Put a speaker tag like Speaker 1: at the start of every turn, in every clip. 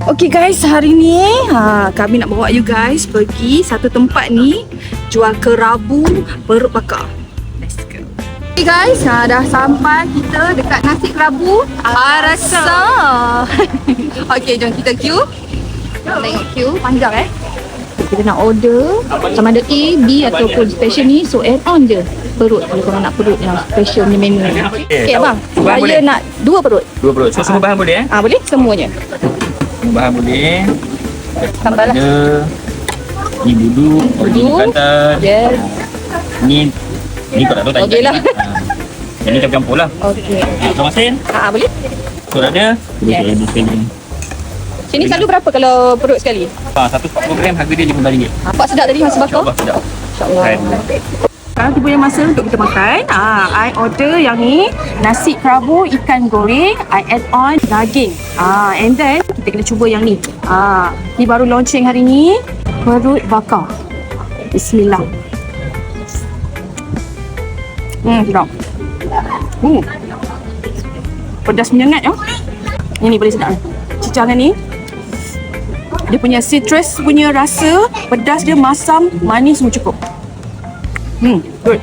Speaker 1: Okay guys, hari ni kami nak bawa you guys pergi satu tempat ni jual kerabu perut bakar. Let's go. Okay guys, dah sampai kita dekat nasi kerabu Arasa. Okay, jom kita queue. Tengok queue panjang Kita nak order sama ada A, B ataupun special ni. So add on je perut kalau korang nak perut yang special punya menu ni. Okay abang, saya nak 2 perut.
Speaker 2: 2 perut. So semua bahan boleh
Speaker 1: Boleh semuanya.
Speaker 2: Semua bahan boleh.
Speaker 1: Tambah lah.
Speaker 2: Ni bulu, original Kelantan.
Speaker 1: Yes.
Speaker 2: Ni kau tak tahu tak.
Speaker 1: Okey lah.
Speaker 2: Yang ni campur lah.
Speaker 1: Okey.
Speaker 2: Kau masin?
Speaker 1: Boleh.
Speaker 2: So ada.
Speaker 1: Yes.
Speaker 2: Sekali.
Speaker 1: Sini selalu berapa kalau perut sekali?
Speaker 2: 140 gram harga dia RM15.
Speaker 1: Nampak sedap tadi masa bakar?
Speaker 2: InsyaAllah sedap.
Speaker 1: InsyaAllah. Sekarang tiba yang masa untuk kita makan. I order yang ni nasi kerabu ikan goreng. I add on daging. And then kita kena cuba yang ni. Ni baru launching hari ni. Perut bakar. Bismillah. Sedap. Pedas menyengat ya. Ini boleh sedap. Cicangan ni dia punya citrus punya rasa, pedas dia, masam, manis semua cukup. Good.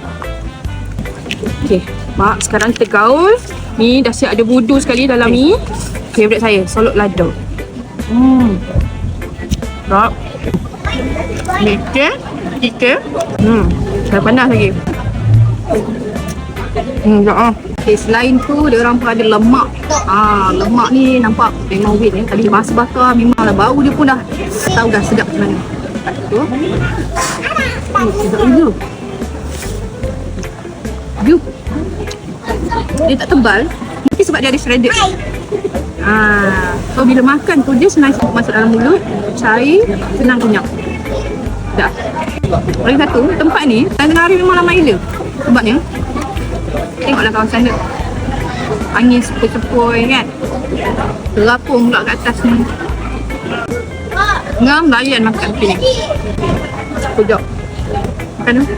Speaker 1: Okay, mak sekarang kita gaul. Ni dah siap ada budu sekali dalam ni. Favorite saya, solok lado. Sedap. Ikan. Dah panas lagi. Sedap Okay, selain tu dia orang pun ada lemak. Lemak ni nampak memang win Kali masa bakar memanglah bau dia pun dah tahu dah sedap macam mana. Tu. Sedap juga. View. Dia tak tebal. Mungkin sebab dia ada shredded. So bila makan tu dia senang masuk dalam mulut, cair, senang kenyang. Dah. Lagi satu, tempat ni tengah hari memang ramai gila. Sebabnya tengoklah kawasan dia. Angin sepoi-sepoi kan. Terapung pula kat atas ni. Ngam layan makan sini. Sekejap. Makan tu.